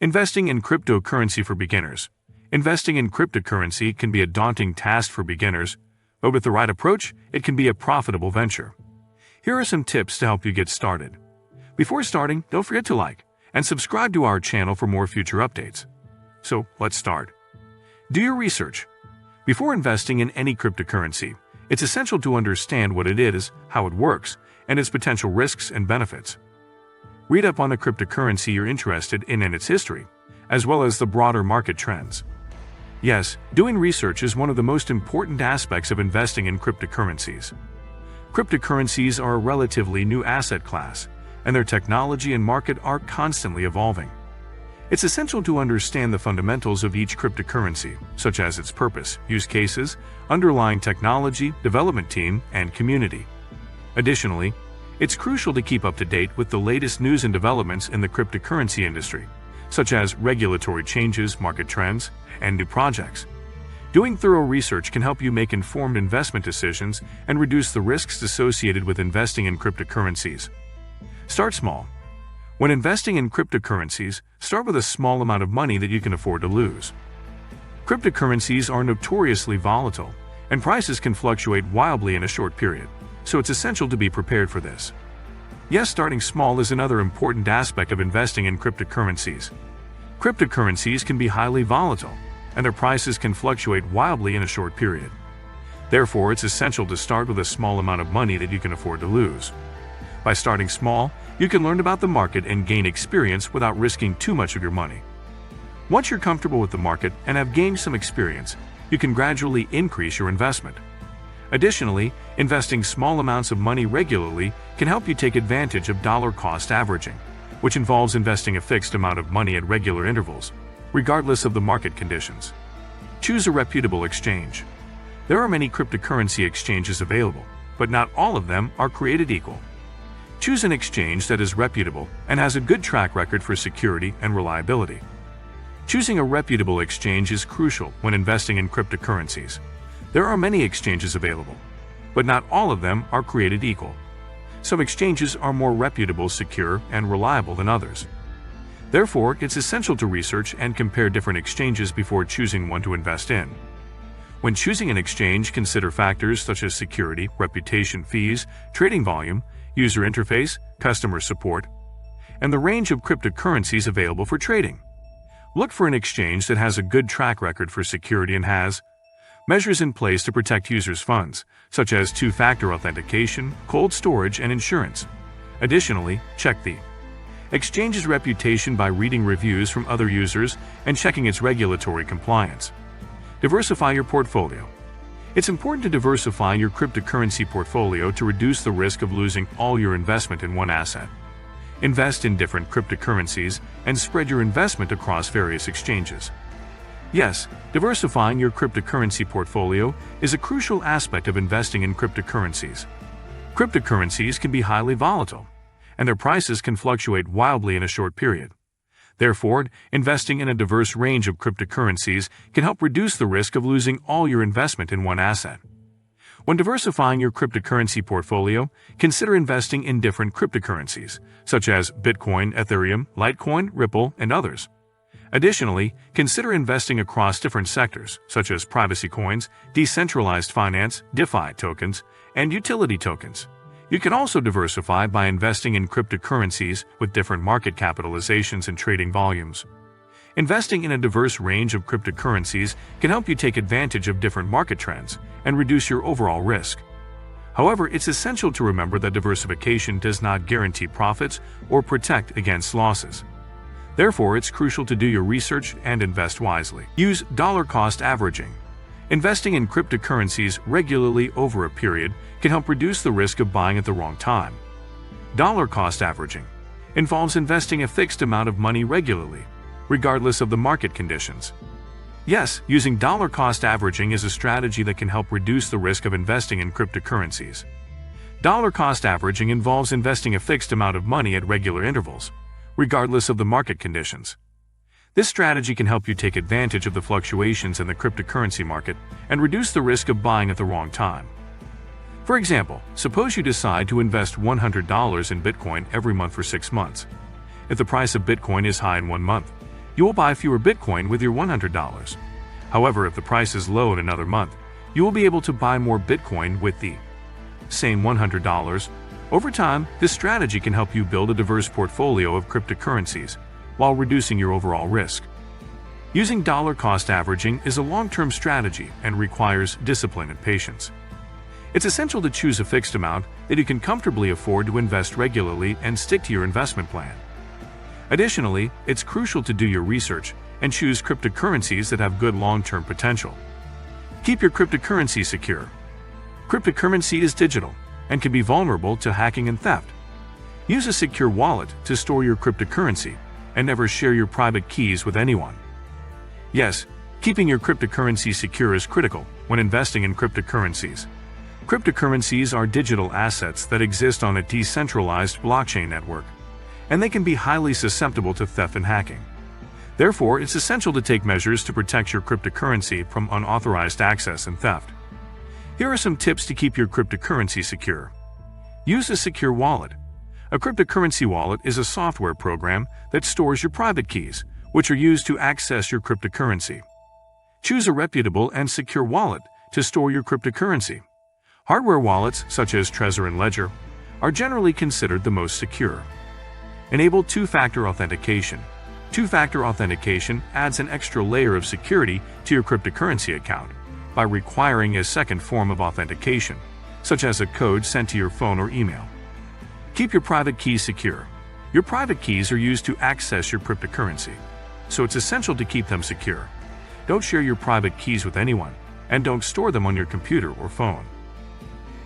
Investing in cryptocurrency for beginners. Investing in cryptocurrency can be a daunting task for beginners, but with the right approach, it can be a profitable venture. Here are some tips to help you get started. Before starting, don't forget to like and subscribe to our channel for more future updates. So, let's start. Do your research. Before investing in any cryptocurrency, it's essential to understand what it is, how it works, and its potential risks and benefits. Read up on the cryptocurrency you're interested in and its history, as well as the broader market trends. Yes, doing research is one of the most important aspects of investing in cryptocurrencies. Cryptocurrencies are a relatively new asset class, and their technology and market are constantly evolving. It's essential to understand the fundamentals of each cryptocurrency, such as its purpose, use cases, underlying technology, development team, and community. Additionally, it's crucial to keep up to date with the latest news and developments in the cryptocurrency industry, such as regulatory changes, market trends, and new projects. Doing thorough research can help you make informed investment decisions and reduce the risks associated with investing in cryptocurrencies. Start small. When investing in cryptocurrencies, start with a small amount of money that you can afford to lose. Cryptocurrencies are notoriously volatile, and prices can fluctuate wildly in a short period, so it's essential to be prepared for this. Yes, starting small is another important aspect of investing in cryptocurrencies. Cryptocurrencies can be highly volatile, and their prices can fluctuate wildly in a short period. Therefore, it's essential to start with a small amount of money that you can afford to lose. By starting small, you can learn about the market and gain experience without risking too much of your money. Once you're comfortable with the market and have gained some experience, you can gradually increase your investment. Additionally, investing small amounts of money regularly can help you take advantage of dollar-cost averaging, which involves investing a fixed amount of money at regular intervals, regardless of the market conditions. Choose a reputable exchange. There are many cryptocurrency exchanges available, but not all of them are created equal. Choose an exchange that is reputable and has a good track record for security and reliability. Choosing a reputable exchange is crucial when investing in cryptocurrencies. There are many exchanges available, but not all of them are created equal. Some exchanges are more reputable, secure, and reliable than others. Therefore, it's essential to research and compare different exchanges before choosing one to invest in. When choosing an exchange, consider factors such as security, reputation, fees, trading volume, user interface, customer support, and the range of cryptocurrencies available for trading. Look for an exchange that has a good track record for security and has measures in place to protect users' funds, such as two-factor authentication, cold storage, and insurance. Additionally, check the exchange's reputation by reading reviews from other users and checking its regulatory compliance. Diversify your portfolio. It's important to diversify your cryptocurrency portfolio to reduce the risk of losing all your investment in one asset. Invest in different cryptocurrencies and spread your investment across various exchanges. Yes, diversifying your cryptocurrency portfolio is a crucial aspect of investing in cryptocurrencies. Cryptocurrencies can be highly volatile, and their prices can fluctuate wildly in a short period. Therefore, investing in a diverse range of cryptocurrencies can help reduce the risk of losing all your investment in one asset. When diversifying your cryptocurrency portfolio, consider investing in different cryptocurrencies, such as Bitcoin, Ethereum, Litecoin, Ripple, and others. Additionally, consider investing across different sectors, such as privacy coins, decentralized finance, DeFi tokens, and utility tokens. You can also diversify by investing in cryptocurrencies with different market capitalizations and trading volumes. Investing in a diverse range of cryptocurrencies can help you take advantage of different market trends and reduce your overall risk. However, it's essential to remember that diversification does not guarantee profits or protect against losses. Therefore, it's crucial to do your research and invest wisely. Use dollar-cost averaging. Investing in cryptocurrencies regularly over a period can help reduce the risk of buying at the wrong time. Dollar-cost averaging involves investing a fixed amount of money regularly, regardless of the market conditions. Yes, using dollar-cost averaging is a strategy that can help reduce the risk of investing in cryptocurrencies. Dollar-cost averaging involves investing a fixed amount of money at regular intervals, regardless of the market conditions. This strategy can help you take advantage of the fluctuations in the cryptocurrency market and reduce the risk of buying at the wrong time. For example, suppose you decide to invest $100 in Bitcoin every month for 6 months. If the price of Bitcoin is high in 1 month, you will buy fewer Bitcoin with your $100. However, if the price is low in another month, you will be able to buy more Bitcoin with the same $100. Over time, this strategy can help you build a diverse portfolio of cryptocurrencies while reducing your overall risk. Using dollar cost averaging is a long-term strategy and requires discipline and patience. It's essential to choose a fixed amount that you can comfortably afford to invest regularly and stick to your investment plan. Additionally, it's crucial to do your research and choose cryptocurrencies that have good long-term potential. Keep your cryptocurrency secure. Cryptocurrency is digital and can be vulnerable to hacking and theft. Use a secure wallet to store your cryptocurrency and never share your private keys with anyone. Yes, keeping your cryptocurrency secure is critical when investing in cryptocurrencies. Cryptocurrencies are digital assets that exist on a decentralized blockchain network, and they can be highly susceptible to theft and hacking. Therefore, it's essential to take measures to protect your cryptocurrency from unauthorized access and theft. Here are some tips to keep your cryptocurrency secure. Use a secure wallet. A cryptocurrency wallet is a software program that stores your private keys, which are used to access your cryptocurrency. Choose a reputable and secure wallet to store your cryptocurrency. Hardware wallets, such as Trezor and Ledger, are generally considered the most secure. Enable two-factor authentication. Two-factor authentication adds an extra layer of security to your cryptocurrency account by requiring a second form of authentication, such as a code sent to your phone or email. Keep your private keys secure. Your private keys are used to access your cryptocurrency, so it's essential to keep them secure. Don't share your private keys with anyone, and don't store them on your computer or phone.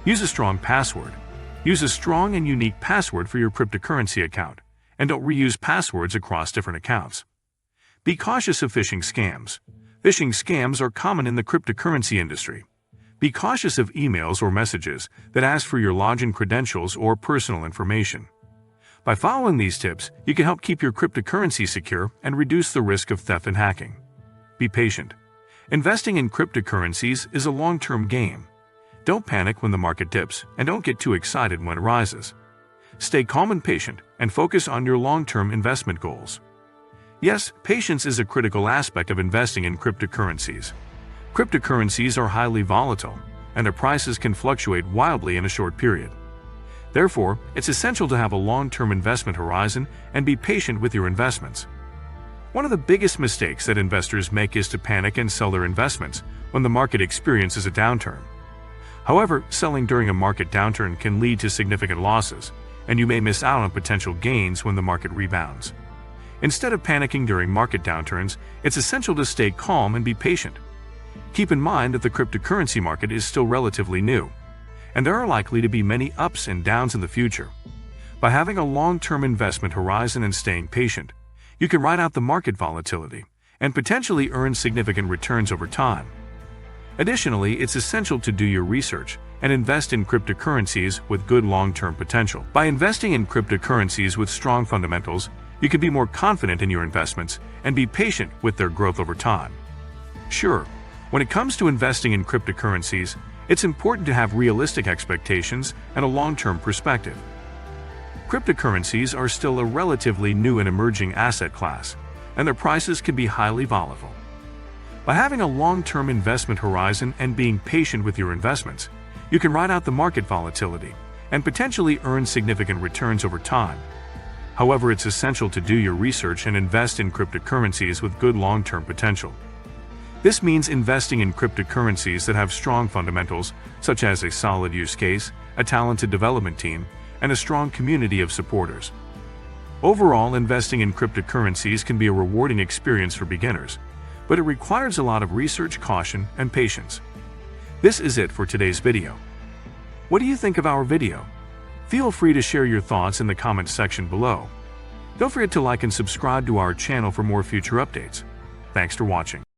Use a strong password. Use a strong and unique password for your cryptocurrency account, and don't reuse passwords across different accounts. Be cautious of phishing scams. Phishing scams are common in the cryptocurrency industry. Be cautious of emails or messages that ask for your login credentials or personal information. By following these tips, you can help keep your cryptocurrency secure and reduce the risk of theft and hacking. Be patient. Investing in cryptocurrencies is a long-term game. Don't panic when the market dips, and don't get too excited when it rises. Stay calm and patient, and focus on your long-term investment goals. Yes, patience is a critical aspect of investing in cryptocurrencies. Cryptocurrencies are highly volatile, and their prices can fluctuate wildly in a short period. Therefore, it's essential to have a long-term investment horizon and be patient with your investments. One of the biggest mistakes that investors make is to panic and sell their investments when the market experiences a downturn. However, selling during a market downturn can lead to significant losses, and you may miss out on potential gains when the market rebounds. Instead of panicking during market downturns, it's essential to stay calm and be patient. Keep in mind that the cryptocurrency market is still relatively new, and there are likely to be many ups and downs in the future. By having a long-term investment horizon and staying patient, you can ride out the market volatility and potentially earn significant returns over time. Additionally, it's essential to do your research and invest in cryptocurrencies with good long-term potential. By investing in cryptocurrencies with strong fundamentals, you can be more confident in your investments and be patient with their growth over time. Sure, when it comes to investing in cryptocurrencies, it's important to have realistic expectations and a long-term perspective. Cryptocurrencies are still a relatively new and emerging asset class, and their prices can be highly volatile. By having a long-term investment horizon and being patient with your investments, you can ride out the market volatility and potentially earn significant returns over time. However, it's essential to do your research and invest in cryptocurrencies with good long-term potential. This means investing in cryptocurrencies that have strong fundamentals, such as a solid use case, a talented development team, and a strong community of supporters. Overall, investing in cryptocurrencies can be a rewarding experience for beginners, but it requires a lot of research, caution, and patience. This is it for today's video. What do you think of our video? Feel free to share your thoughts in the comments section below. Don't forget to like and subscribe to our channel for more future updates. Thanks for watching.